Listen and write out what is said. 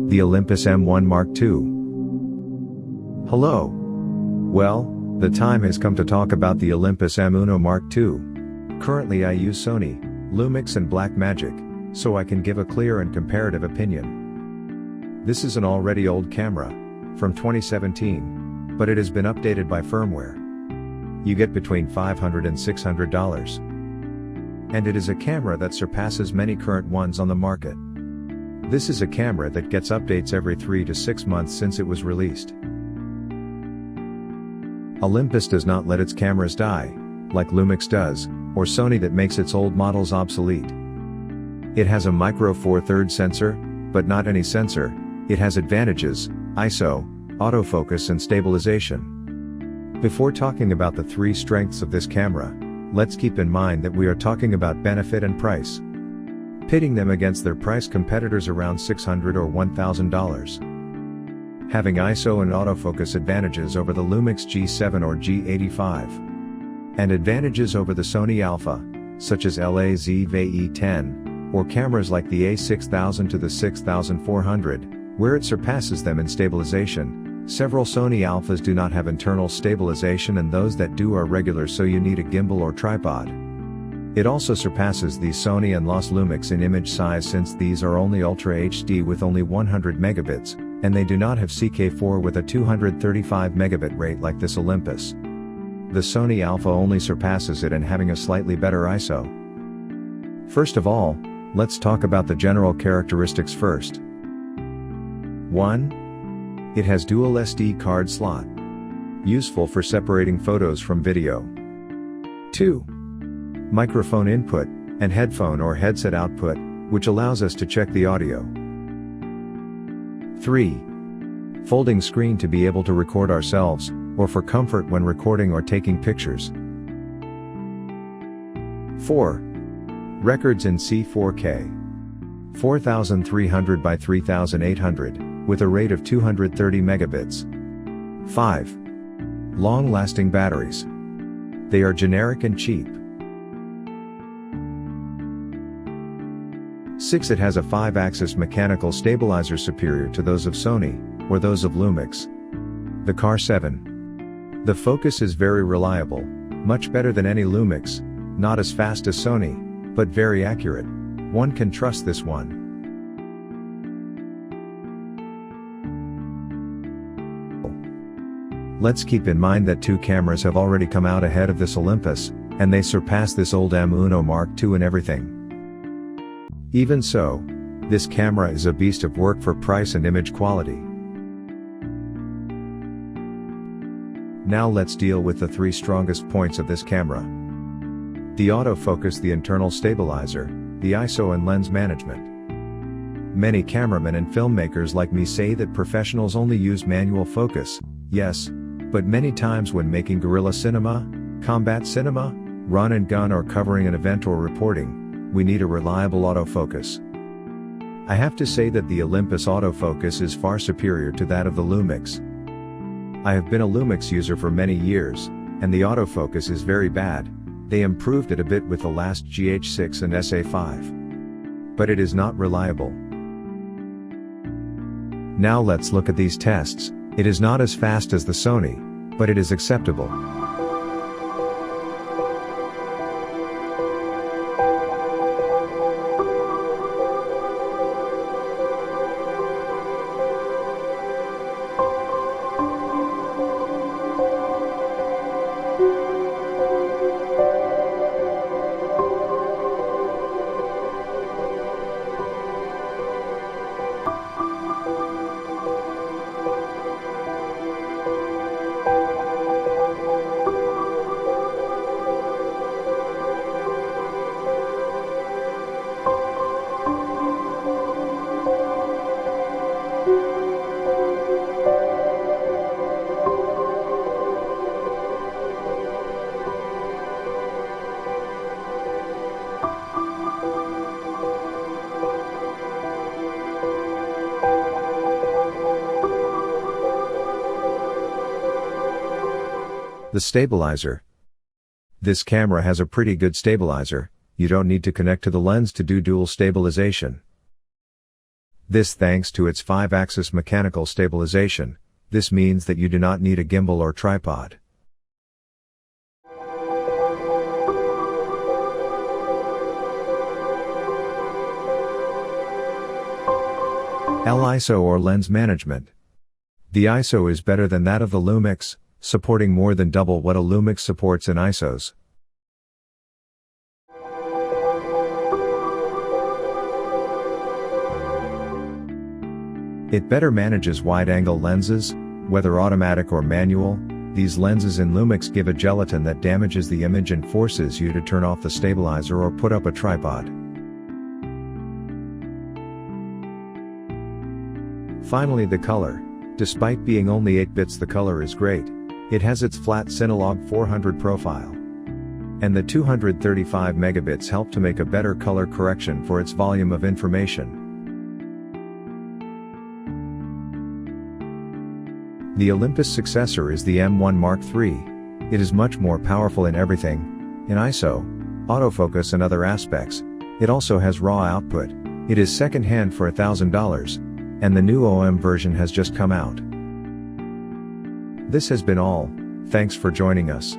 the Olympus M1 Mark II. Hello. Well, the time has come to talk about the Olympus M1 Mark II. Currently I use Sony, Lumix and Blackmagic, so I can give a clear and comparative opinion. This is an already old camera, from 2017, but it has been updated by firmware. You get between $500 and $600. And it is a camera that surpasses many current ones on the market. This is a camera that gets updates every 3 to 6 months since it was released. Olympus does not let its cameras die, like Lumix does, or Sony that makes its old models obsolete. It has a micro four thirds sensor, but not any sensor. It has advantages: ISO, autofocus and stabilization. Before talking about the 3 strengths of this camera, let's keep in mind that we are talking about benefit and price, pitting them against their price competitors around $600 or $1,000. Having ISO and autofocus advantages over the Lumix G7 or G85. And advantages over the Sony Alpha, such as LAZ-VE10, or cameras like the A6000 to the 6400, where it surpasses them in stabilization. Several Sony Alphas do not have internal stabilization and those that do are regular, so you need a gimbal or tripod. It also surpasses these Sony and Los Lumix in image size, since these are only Ultra HD with only 100 megabits, and they do not have CK4 with a 235 megabit rate like this Olympus. The Sony Alpha only surpasses it in having a slightly better ISO. First of all, let's talk about the general characteristics first. 1. It has dual SD card slot. Useful for separating photos from video. 2. Microphone input, and headphone or headset output, which allows us to check the audio. 3. Folding screen to be able to record ourselves, or for comfort when recording or taking pictures. 4. Records in C4K. 4300 by 3800, with a rate of 230 megabits. 5. Long-lasting batteries. They are generic and cheap. 6. It has a 5-axis mechanical stabilizer superior to those of Sony, or those of Lumix. The Car 7. The focus is very reliable, much better than any Lumix, not as fast as Sony, but very accurate. One can trust this one. Let's keep in mind that 2 cameras have already come out ahead of this Olympus, and they surpass this old M1 Mark II in everything. Even so, this camera is a beast of work for price and image quality. Now let's deal with the 3 strongest points of this camera. The autofocus, the internal stabilizer, the ISO and lens management. Many cameramen and filmmakers like me say that professionals only use manual focus, yes, but many times when making guerrilla cinema, combat cinema, run and gun or covering an event or reporting, we need a reliable autofocus. I have to say that the Olympus autofocus is far superior to that of the Lumix. I have been a Lumix user for many years, and the autofocus is very bad. They improved it a bit with the last GH6 and SA5. But it is not reliable. Now let's look at these tests. It is not as fast as the Sony, but it is acceptable. The stabilizer. This camera has a pretty good stabilizer, you don't need to connect to the lens to do dual stabilization. This thanks to its 5-axis mechanical stabilization. This means that you do not need a gimbal or tripod. ISO or lens management. The ISO is better than that of the Lumix, supporting more than double what a Lumix supports in ISOs. It better manages wide-angle lenses, whether automatic or manual. These lenses in Lumix give a gelatin that damages the image and forces you to turn off the stabilizer or put up a tripod. Finally, the color. Despite being only 8 bits, the color is great. It has its flat Cinelog 400 profile. And the 235 megabits help to make a better color correction for its volume of information. The Olympus successor is the M1 Mark III. It is much more powerful in everything, in ISO, autofocus and other aspects. It also has RAW output. It is second-hand for $1,000, and the new OM version has just come out. This has been all. Thanks for joining us.